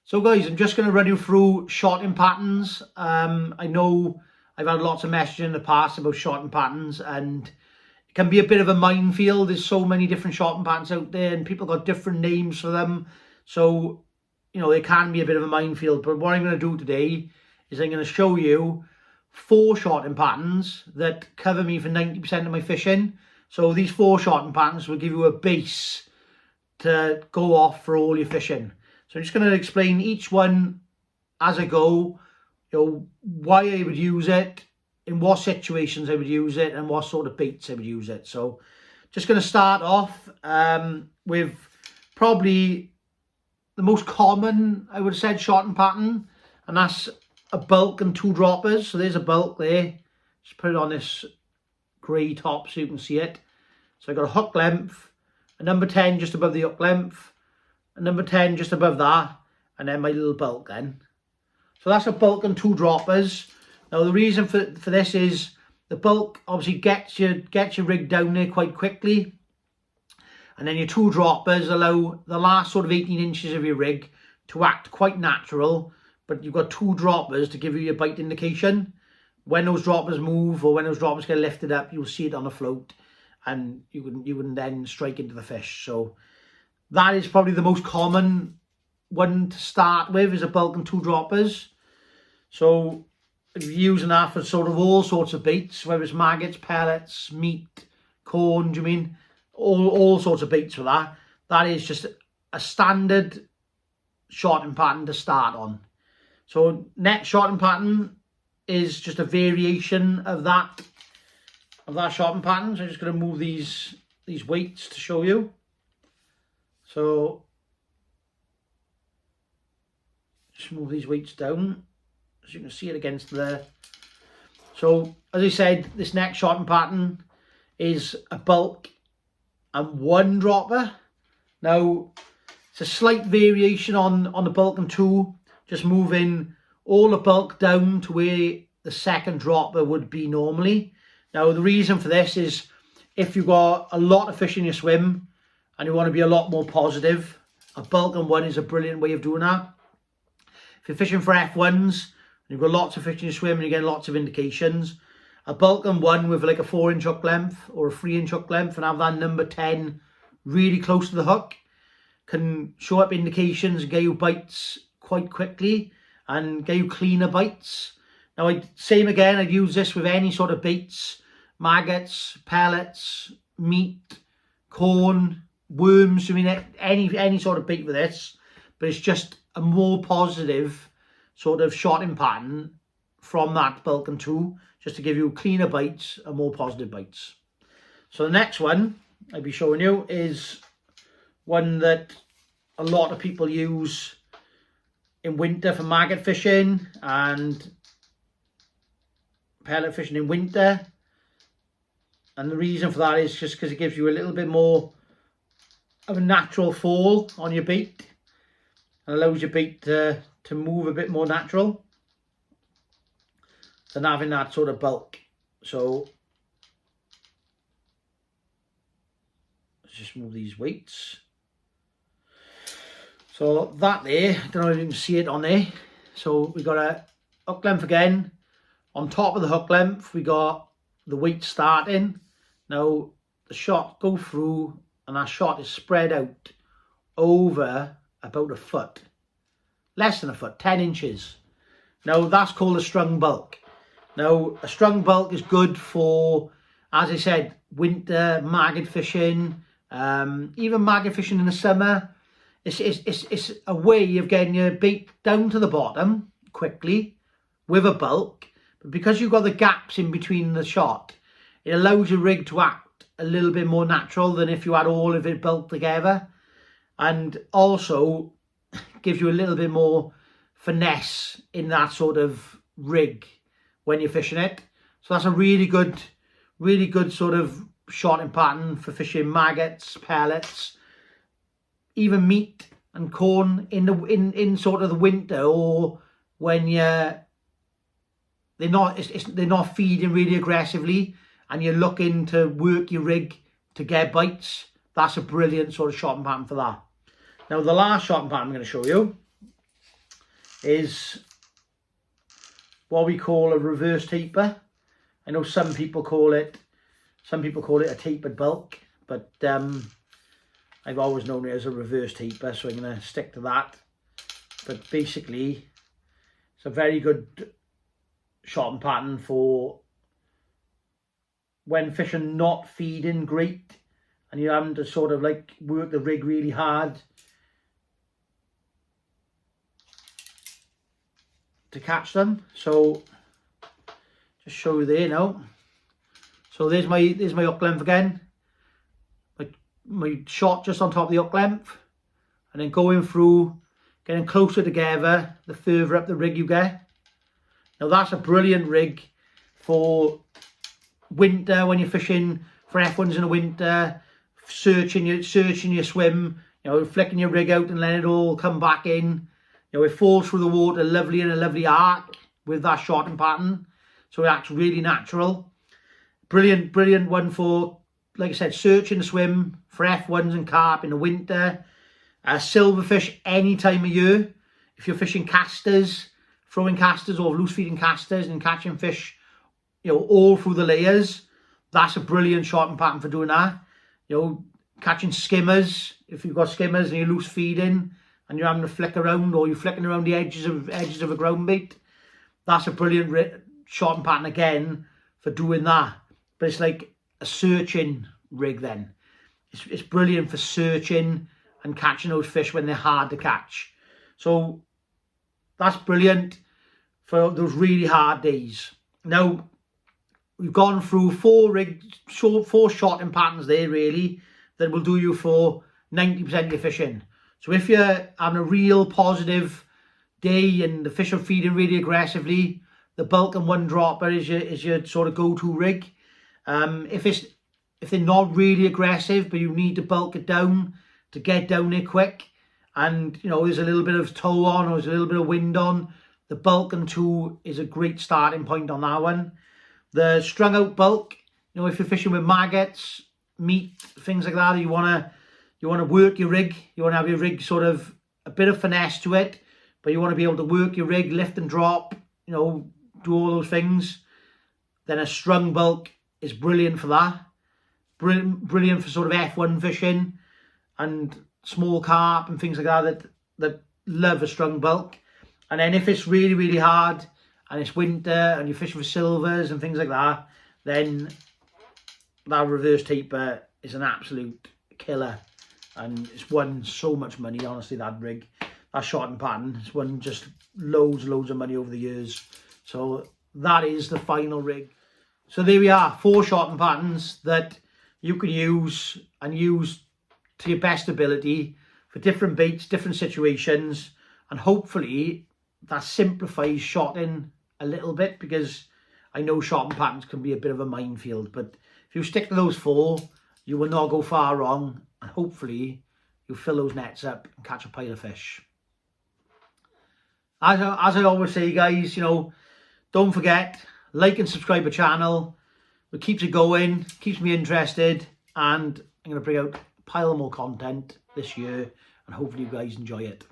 So guys, I'm just going to run you through shotting patterns. I know I've had lots of messages in the past about shotting patterns, and it can be a bit of a minefield. There's so many different shotting patterns out there and people got different names for them. So, you know, it can be a bit of a minefield. But what I'm going to do today is I'm going to show you 4 shotting patterns that cover me for 90% of my fishing. So these 4 shotting patterns will give you a base to go off for all your fishing. So I'm just going to explain each one as I go, you know, why I would use it, in what situations I would use it, and what sort of baits I would use it. So just going to start off with probably the most common, I would have said, shotting pattern, and that's a bulk and 2 droppers. So there's a bulk there. Just put it on this grey top so you can see it. So I've got a hook length, a number 10 just above the hook length, a number 10 just above that, and then my little bulk then. So that's a bulk and 2 droppers. Now the reason for this is the bulk obviously gets your rig down there quite quickly, and then your 2 droppers allow the last sort of 18 inches of your rig to act quite natural, but you've got 2 droppers to give you your bite indication. When those droppers move or when those droppers get lifted up, you'll see it on the float, and you can then strike into the fish. So that is probably the most common one to start with, is a bulk and 2 droppers. So if you're using that for sort of all sorts of baits, whether it's maggots, pellets, meat, corn, do you mean? All sorts of baits for that. That is just a standard shotting pattern to start on. So next shotting pattern is just a variation of that shotting pattern. So I'm just going to move these weights to show you. So just move these weights down so you can see it against there. So as I said, this next shotting pattern is a bulk and 1 dropper. Now it's a slight variation on the bulk and 2, just moving all the bulk down to where the second dropper would be normally. Now the reason for this is if you've got a lot of fish in your swim and you want to be a lot more positive, a bulk and 1 is a brilliant way of doing that. If you're fishing for F1s and you've got lots of fish in your swim and you're getting lots of indications, a bulk and 1 with like a 4-inch hook length or a 3-inch hook length and have that number 10 really close to the hook can show up indications and get you bites quite quickly and get you cleaner bites. Now same again, I'd use this with any sort of baits, maggots, pellets, meat, corn, worms. I mean, any sort of bait with this, but it's just a more positive sort of shotting pattern from that bulk and 2, just to give you cleaner bites and more positive bites. So the next one I'll be showing you is one that a lot of people use in winter for maggot fishing and pellet fishing in winter. And the reason for that is just because it gives you a little bit more of a natural fall on your bait and allows your bait to move a bit more natural than having that sort of bulk. So let's just move these weights. So that there, I don't know if you can see it on there. So we got a hook length again. On top of the hook length, we got the weight starting. Now the shot go through and that shot is spread out over about a foot, less than a foot, 10 inches. Now that's called a strung bulk. Now a strung bulk is good for, as I said, winter maggot fishing, even maggot fishing in the summer. It's a way of getting your bait down to the bottom quickly with a bulk, but because you've got the gaps in between the shot, it allows your rig to act a little bit more natural than if you had all of it bulked together, and also gives you a little bit more finesse in that sort of rig when you're fishing it. So that's a really good sort of shotting pattern for fishing maggots, pellets, even meat and corn in sort of the winter, or when they're not feeding really aggressively and you're looking to work your rig to get bites. That's a brilliant sort of shotting pattern for that. Now the last shotting pattern I'm going to show you is what we call a reverse taper. I know some people call it a tapered bulk, but I've always known it as a reverse taper, so I'm going to stick to that. But basically, it's a very good shotting pattern for when fish are not feeding great and you're having to sort of like work the rig really hard to catch them. So just show you there now. So there's my hook length again. My shot just on top of the hook length, and then going through, getting closer together the further up the rig you get. Now that's a brilliant rig for winter when you're fishing for F1s in the winter, searching your swim, you know, flicking your rig out and letting it all come back in. You know, it falls through the water lovely in a lovely arc with that shotting pattern, so it acts really natural. Brilliant one for, like I said, searching the swim for F1s and carp in the winter. Silverfish any time of year. If you're fishing casters, throwing casters or loose feeding casters and catching fish, you know, all through the layers, that's a brilliant shotting pattern for doing that. You know, catching skimmers, if you've got skimmers and you're loose feeding and you're having to flick around, or you're flicking around the edges of a ground bait, that's a brilliant shotting pattern again for doing that. But it's like a searching rig then. It's brilliant for searching and catching those fish when they're hard to catch. So that's brilliant for those really hard days. Now, we've gone through four shotting patterns there really that will do you for 90% of your fishing. So if you're having a real positive day and the fish are feeding really aggressively, the bulk and one dropper is your sort of go-to rig. If they're not really aggressive, but you need to bulk it down to get down there quick, and you know there's a little bit of tow on or there's a little bit of wind on, the bulk and 2 is a great starting point on that one. The strung out bulk, you know, if you're fishing with maggots, meat, things like that, you wanna work your rig, you wanna have your rig sort of a bit of finesse to it, but you want to be able to work your rig, lift and drop, you know, do all those things. Then a strung bulk is brilliant for that. Brilliant for sort of F1 fishing and small carp and things like that love a strung bulk. And then if it's really hard and it's winter and you're fishing for silvers and things like that, then that reverse taper is an absolute killer, and it's won so much money, honestly, that rig, that shotting pattern. It's won just loads of money over the years. So that is the final rig. So there we are, 4 shotting patterns that you can use to your best ability for different baits, different situations, and hopefully that simplifies shotting a little bit, because I know shotting patterns can be a bit of a minefield, but if you stick to those 4, you will not go far wrong, and hopefully you'll fill those nets up and catch a pile of fish. As I always say, guys, you know, don't forget, like and subscribe the channel. It keeps it going, keeps me interested, and I'm going to bring out a pile more content this year, and hopefully you guys enjoy it.